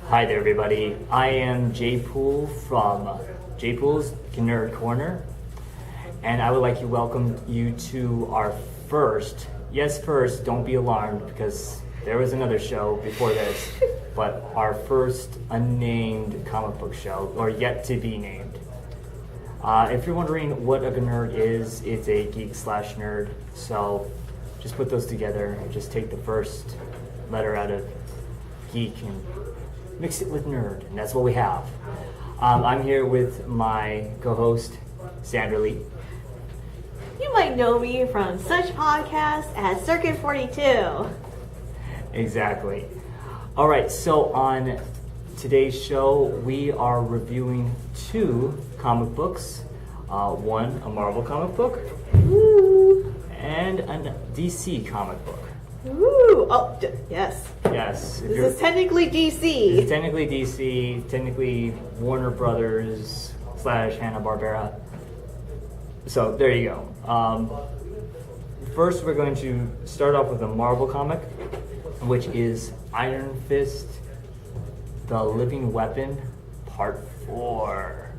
Hi there, everybody. I am JPOOL from JPOOL's Gnerd Corner, and I would like to welcome you to our first, don't be alarmed because there was another show before this, but our first unnamed comic book show, or yet to be named. If you're wondering what a Gnerd is, it's a geek/nerd, so just put those together, just take the first letter out of geek and mix it with nerd, and that's what we have. I'm here with my co-host, Sandra Lee. You might know me from such podcasts as Circuit 42. Exactly. All right, so on today's show, we are reviewing 2 comic books. One, a Marvel comic book, Ooh. and a DC comic book. Ooh. Oh, yes. Yes. This is technically DC. It's technically DC, technically Warner Brothers / Hanna-Barbera. So there you go. First, we're going to start off with a Marvel comic, which is Iron Fist, The Living Weapon, Part 4.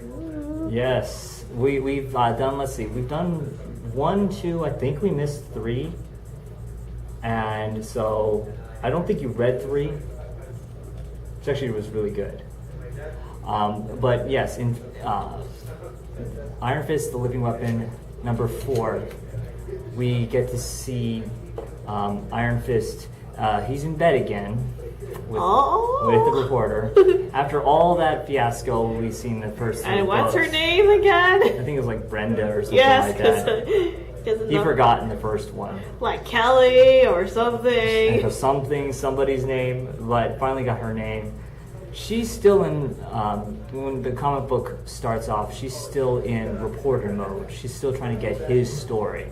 Ooh. Yes, we've done, let's see, we've done 1, 2, I think we missed 3. And so, I don't think you read 3, which actually was really good. But yes, in Iron Fist, The Living Weapon, number 4, we get to see Iron Fist, he's in bed again with the reporter. After all that fiasco we've seen the first 3 And what's books. her name again? I think it was like Brenda or something like that. He forgot in the first one. Like Kelly or something. Somebody's name, but finally got her name. She's still in, when the comic book starts off, she's still in reporter mode. She's still trying to get his story,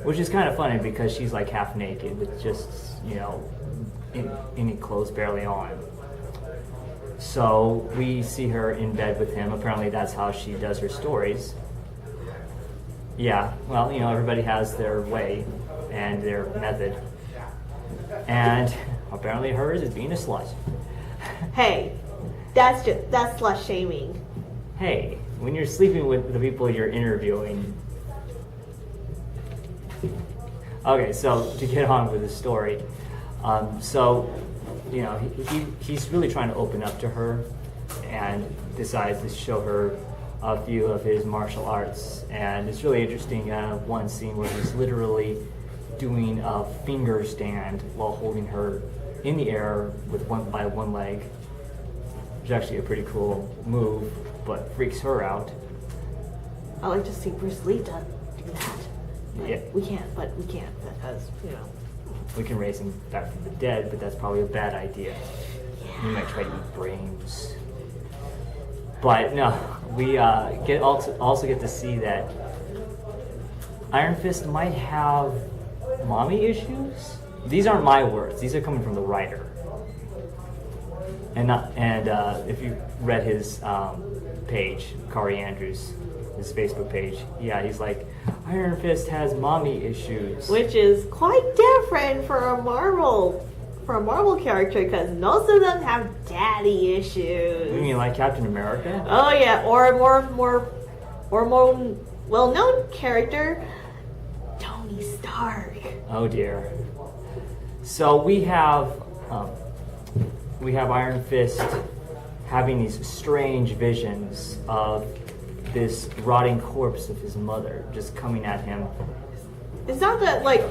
which is kind of funny because she's like half naked with just, any clothes barely on. So we see her in bed with him. Apparently that's how she does her stories. Yeah, well, everybody has their way and their method. And apparently hers is being a slut. Hey, that's slut shaming. Hey, when you're sleeping with the people you're interviewing. Okay, so to get on with the story. He's really trying to open up to her and decides to show her a few of his martial arts, and it's really interesting. One scene where he's literally doing a finger stand while holding her in the air with one leg, which is actually a pretty cool move, but freaks her out. I like to see Bruce Lee do that. Yeah, we can't because we can raise him back from the dead, but that's probably a bad idea. Yeah. He might try to eat brains. But no, we also get to see that Iron Fist might have mommy issues. These aren't my words; these are coming from the writer. And if you read his page, Kari Andrews, his Facebook page, yeah, he's like, Iron Fist has mommy issues, which is quite different for a Marvel character because most of them have daddy issues. You mean like Captain America? Oh yeah, or a more well-known character, Tony Stark. Oh dear. So we have Iron Fist having these strange visions of this rotting corpse of his mother just coming at him. It's not like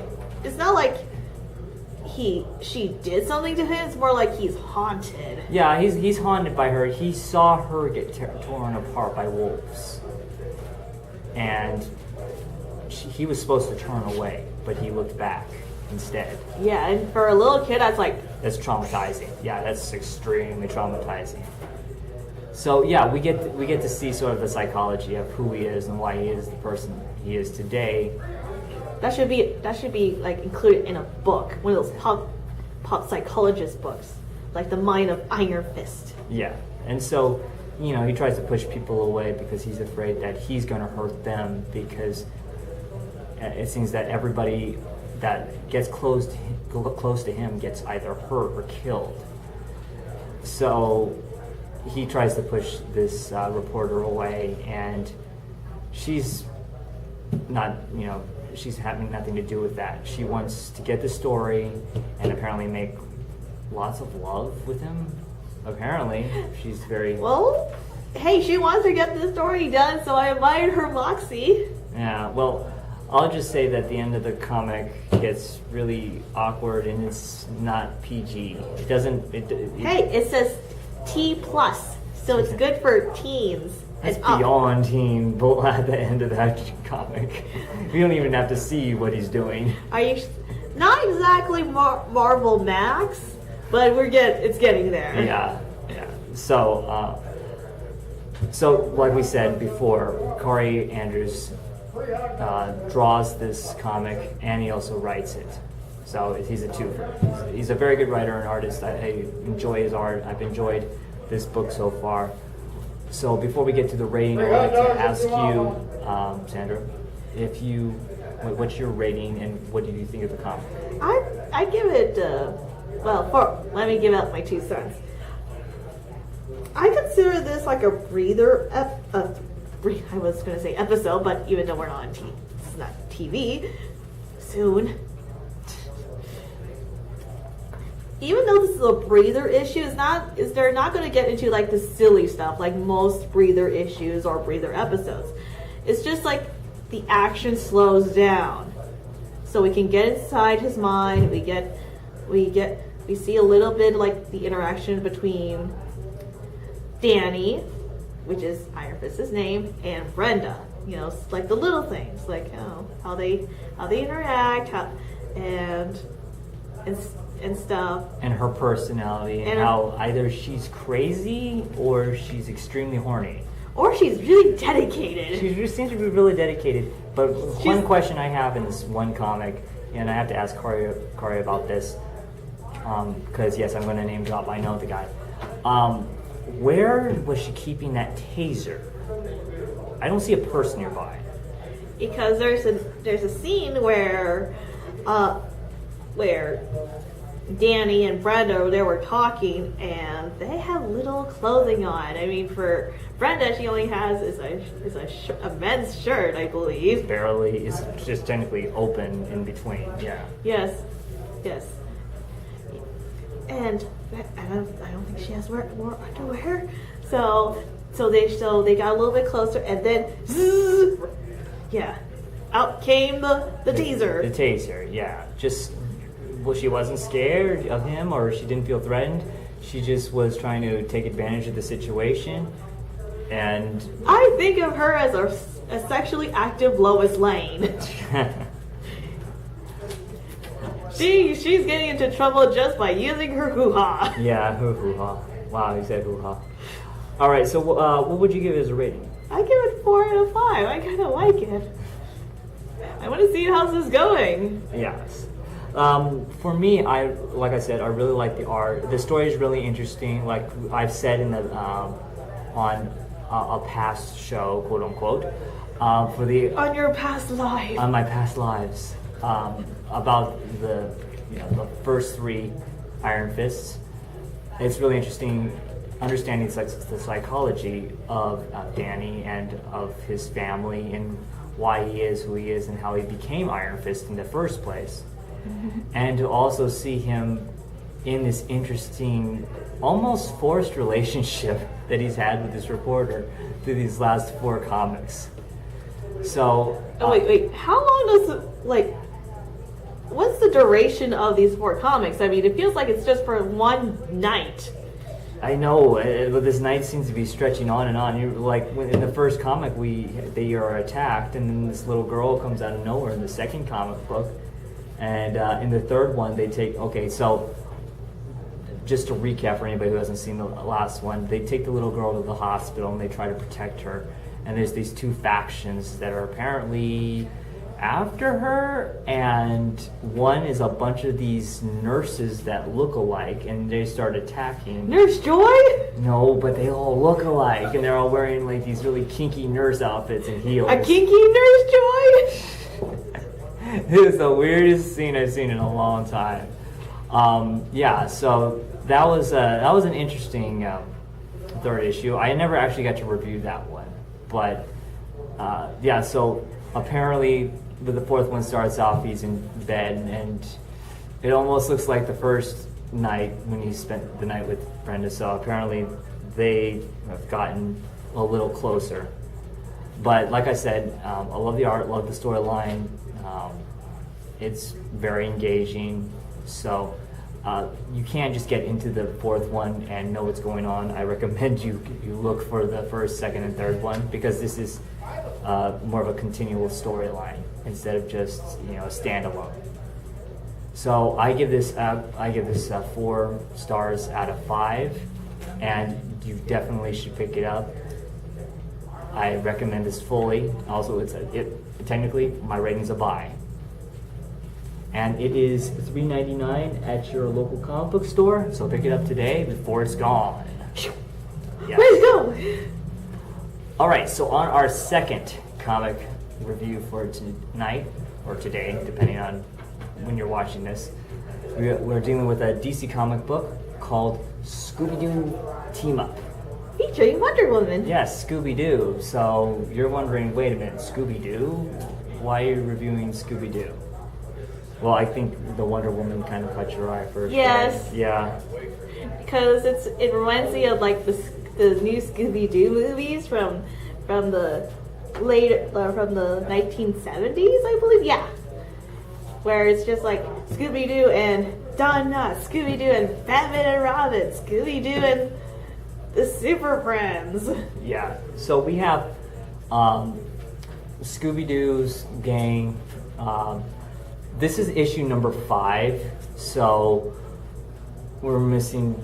she did something to him. It's more like he's haunted. Yeah, he's haunted by her. He saw her get torn apart by wolves, and he was supposed to turn away, but he looked back instead. Yeah, and for a little kid, that's traumatizing. Yeah, that's extremely traumatizing. So yeah, we get to see sort of the psychology of who he is and why he is the person he is today. That should be like included in a book, one of those pop psychologist books, like The Mind of Iron Fist. Yeah, and so he tries to push people away because he's afraid that he's going to hurt them, because it seems that everybody that gets close to him gets either hurt or killed. so he tries to push this reporter away, and she's not, she's having nothing to do with that. She wants to get the story and apparently make lots of love with him. Apparently, she's very... Well, hey, she wants to get the story done, so I admired her moxie. Yeah, well, I'll just say that the end of the comic gets really awkward and it's not PG. It doesn't... Hey, it says T+, so it's good for teens. It's beyond teen at the end of that comic. We don't even have to see what he's doing. Are you... Not exactly Marvel Max, but it's getting there. Yeah. So, like we said before, Corey Andrews draws this comic and he also writes it. So he's a twofer. He's a very good writer and artist. I enjoy his art. I've enjoyed this book so far. So before we get to the rating, I'd like to ask you, Sandra, what's your rating and what do you think of the comic? I give it, let me give out my 2 cents. I consider this like a breather, I was going to say episode, but even though we're not on TV, this is not TV, soon. Even though this is a breather issue, they're not going to get into like the silly stuff like most breather issues or breather episodes. It's just like the action slows down, so we can get inside his mind. We see a little bit like the interaction between Danny, which is Iron Fist's name, and Brenda. Like the little things, like how they interact, and stuff. And her personality, and how either she's crazy or she's extremely horny. Or she's really dedicated. She seems to be really dedicated. But one question I have in this one comic, and I have to ask Corey about this, because yes, I'm going to name drop, I know the guy. Where was she keeping that taser? I don't see a purse nearby. Because there's a scene where Danny and Brenda, they were talking, and they have little clothing on. I mean, for Brenda, she only has a men's shirt, I believe. It's just technically open in between. Yeah. Yes. And I don't think she has more underwear. So they got a little bit closer, and then zzz, yeah, out came the taser. The taser, yeah. Well, she wasn't scared of him, or she didn't feel threatened. She just was trying to take advantage of the situation. And I think of her as a sexually active Lois Lane. She's getting into trouble just by using her hoo-ha. Yeah, hoo-ha. Wow, you said hoo-ha. All right, so what would you give it as a rating? I give it 4 out of 5. I kind of like it. I want to see how this is going. Yes. For me, like I said, I really like the art. The story is really interesting. Like I've said in the on a past show, quote unquote, on your past life, on my past lives, about the first 3 Iron Fists. It's really interesting understanding the psychology of Danny and of his family and why he is who he is and how he became Iron Fist in the first place. And to also see him in this interesting, almost forced relationship that he's had with this reporter through these last 4 comics. So... wait. How long does what's the duration of these 4 comics? I mean, it feels like it's just for one night. I know, but this night seems to be stretching on and on. In the first comic, they are attacked, and then this little girl comes out of nowhere in the second comic book. And in the third one, they take... Okay, so just to recap for anybody who hasn't seen the last one, they take the little girl to the hospital and they try to protect her. And there's these 2 factions that are apparently after her, and one is a bunch of these nurses that look alike, and they start attacking. Nurse Joy? No, but they all look alike, and they're all wearing like these really kinky nurse outfits and heels. A kinky Nurse Joy? It is the weirdest scene I've seen in a long time. Yeah, so that was an interesting third issue. I never actually got to review that one, but yeah. So apparently, the fourth one starts off. He's in bed, and it almost looks like the first night when he spent the night with Brenda. So apparently, they have gotten a little closer. But like I said, I love the art, love the storyline. It's very engaging. So you can't just get into the fourth one and know what's going on. I recommend you look for the first, second, and third one, because this is more of a continual storyline instead of just a standalone. So I give this 4 stars out of 5, and you definitely should pick it up. I recommend this fully. Also, technically my rating's a buy. And it is $3.99 at your local comic book store. So pick it up today before it's gone. Yeah. Let's go! All right, so on our second comic review for tonight, or today, depending on when you're watching this, we're dealing with a DC comic book called Scooby-Doo Team Up. Featuring Wonder Woman. Yes, Scooby-Doo. So you're wondering, wait a minute, Scooby-Doo? Why are you reviewing Scooby-Doo? Well, I think the Wonder Woman kind of caught your eye first. Yes. Right? Yeah. Because it reminds me of like the new Scooby-Doo movies from the 1970s, I believe. Yeah. Where it's just like Scooby-Doo and Donna, Scooby-Doo and Batman and Robin, Scooby-Doo and the Super Friends. Yeah. So we have Scooby-Doo's gang. This is issue number 5, so we're missing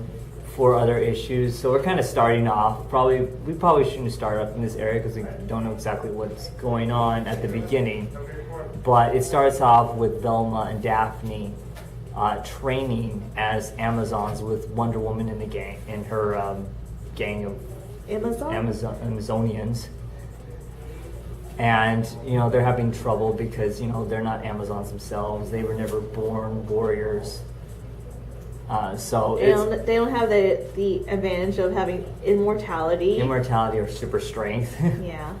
4 other issues. So we're kind of starting off. We probably shouldn't start up in this area because we don't know exactly what's going on at the beginning. But it starts off with Velma and Daphne training as Amazons with Wonder Woman in the gang, in her gang of Amazonians. And they're having trouble because they're not Amazons themselves. They were never born warriors. So they don't have the advantage of having immortality or super strength. Yeah.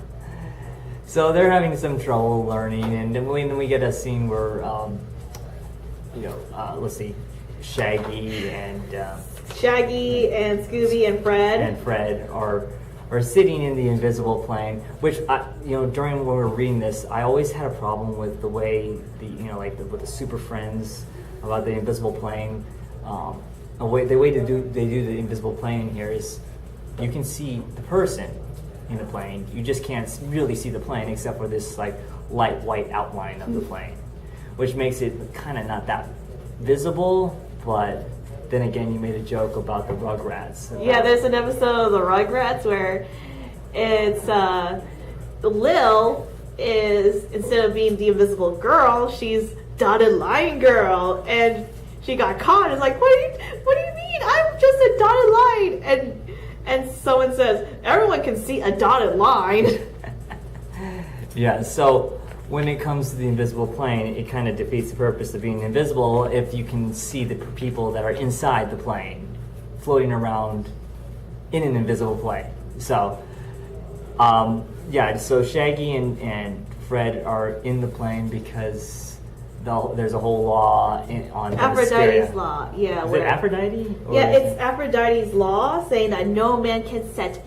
So they're having some trouble learning, and then we get a scene where let's see, Shaggy and Scooby and Fred are sitting in the invisible plane, which during when we were reading this, I always had a problem with the way with the Super Friends about the invisible plane. The way they do the invisible plane here is you can see the person in the plane, you just can't really see the plane except for this like light white outline of the plane, which makes it kind of not that visible. But then again, you made a joke about the Rugrats. Yeah, there's an episode of the Rugrats where it's Lil is, instead of being the invisible girl, she's dotted line girl, and she got caught. It's like, what do you mean? I'm just a dotted line. And someone says, everyone can see a dotted line. Yeah, so when it comes to the invisible plane, it kind of defeats the purpose of being invisible if you can see the people that are inside the plane floating around in an invisible plane. So, so Shaggy and Fred are in the plane because there's a whole law on Aphrodite's law. Yeah. Is it Aphrodite? Yeah, it's Aphrodite's law saying that no man can set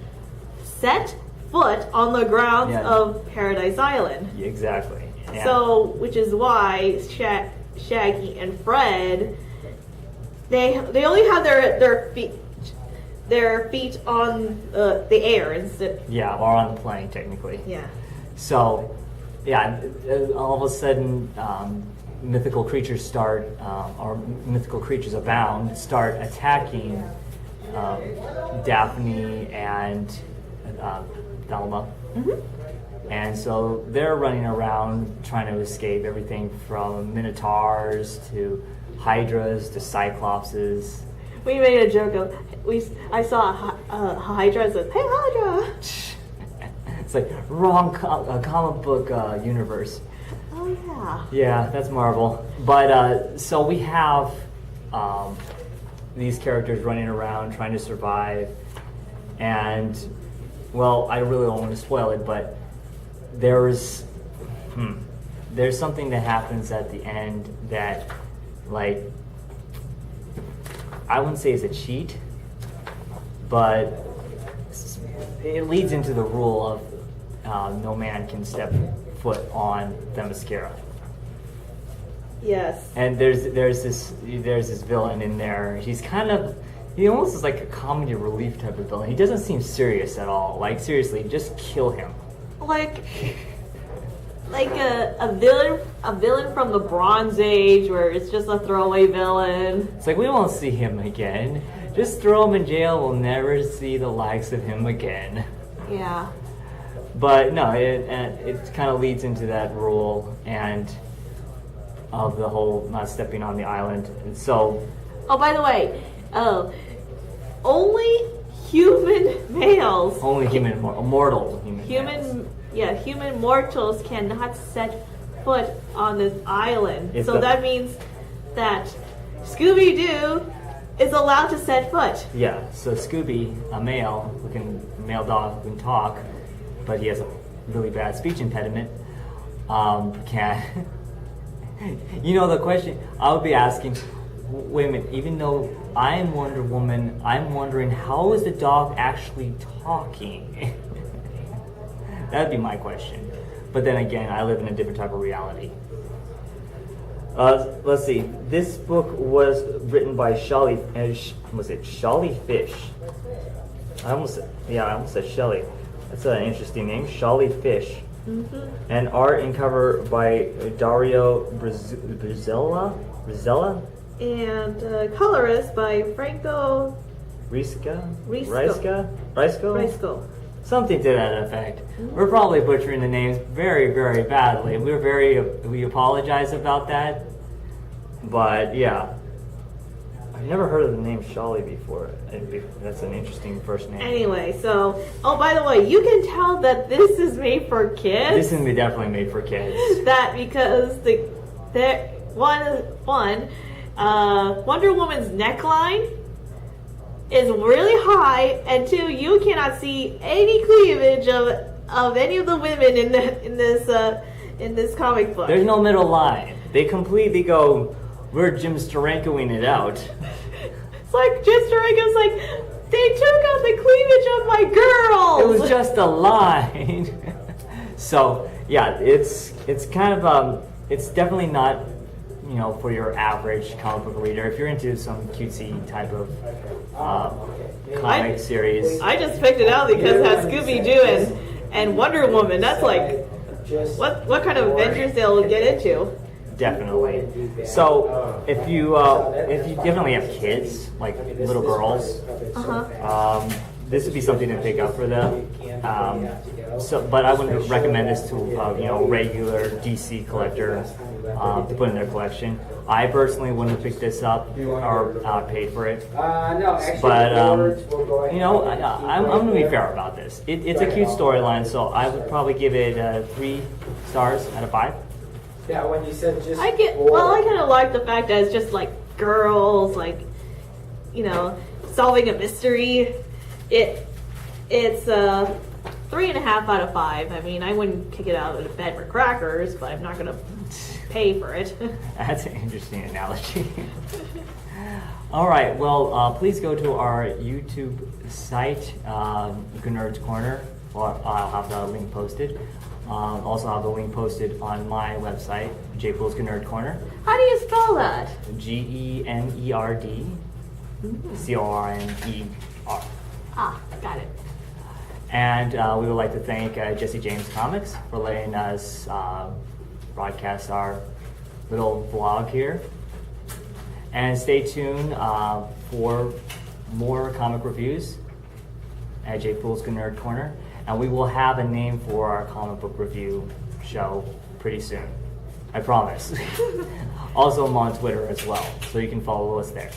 foot on the grounds of Paradise Island. Yeah, exactly. Yeah. So, which is why Shaggy and Fred, they only have their feet on the air instead. Yeah, or on the plane technically. Yeah. So, all of a sudden, mythical creatures abound, start attacking Daphne and Velma. Mm-hmm. And so they're running around trying to escape everything from Minotaurs to Hydras to Cyclopses. We made a joke of, I saw a Hydra and said, "Hey Hydra!" It's like, wrong comic book universe. Oh yeah. Yeah, that's Marvel. But so we have these characters running around trying to survive, and well, I really don't want to spoil it, but there's something that happens at the end that, like, I wouldn't say is a cheat, but it leads into the rule of no man can step foot on Themyscira. Yes. And there's this villain in there. He almost is like a comedy relief type of villain. He doesn't seem serious at all. Like, seriously, just kill him. Like a villain from the Bronze Age, where it's just a throwaway villain. It's like, we won't see him again. Just throw him in jail. We'll never see the likes of him again. Yeah. But no, it kind of leads into that rule and of the whole not stepping on the island. And so, oh, by the way, only human males. Only mortal human males. Human mortals cannot set foot on this island. That means that Scooby-Doo is allowed to set foot. Yeah, so Scooby, a male dog who can talk, but he has a really bad speech impediment, can. You know, the question I would be asking, wait a minute, even though I'm Wonder Woman, I'm wondering, how is the dog actually talking? That'd be my question. But then again, I live in a different type of reality. Let's see. This book was written by Shelly Fish? I almost said Shelly. That's an interesting name, Shelly Fish. Mm-hmm. And art and cover by Dario Brizella? And colorist by Franco Risco? Something to that effect. Mm-hmm. We're probably butchering the names very, very badly. We apologize about that. But yeah, I've never heard of the name Shelly before. That's an interesting first name. Anyway, so by the way, you can tell that this is made for kids. This is definitely made for kids. That because Wonder Woman's neckline is really high, and two, you cannot see any cleavage of any of the women in this comic book. There's no middle line. They completely go, we're Jim Sterankoing it out. It's like Jim Steranko's like, they took out the cleavage of my girls. It was just a line. So yeah, it's kind of it's definitely not, you know, for your average comic book reader. If you're into some cutesy type of comic series. I just picked it out because it has Scooby-Doo and Wonder Woman. That's like, what kind of adventures they'll get into. Definitely. So if you definitely have kids, like little girls, this would be something to pick up for them. But I wouldn't recommend this to regular DC collector to put in their collection. I personally wouldn't have picked this up or paid for it. But I'm going to be fair about this. It's a cute storyline, so I would probably give it 3 stars out of 5. Yeah, when you said just I kind of like the fact that it's just like girls, like, solving a mystery. It's 3.5 out of 5. I mean, I wouldn't kick it out of bed for crackers, but I'm not gonna pay for it. That's an interesting analogy. All right, well, please go to our YouTube site, Gnerd's Corner. I'll have the link posted. Also have the link posted on my website, JPOOL's Gnerd Corner. How do you spell that? G-E-N-E-R-D C-O-R-N-E-R. Ah, got it. And we would like to thank Jesse James Comics for letting us broadcast our little vlog here. And stay tuned for more comic reviews at JPOOL's Gnerd Corner. And we will have a name for our comic book review show pretty soon. I promise. Also, I'm on Twitter as well, so you can follow us there.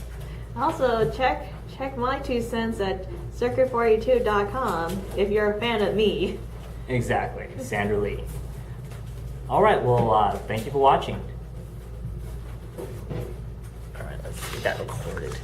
Also, check my 2 cents at circuit42.com if you're a fan of me. Exactly, Sandra Lee. All right, well, thank you for watching. All right, let's see. get that recorded.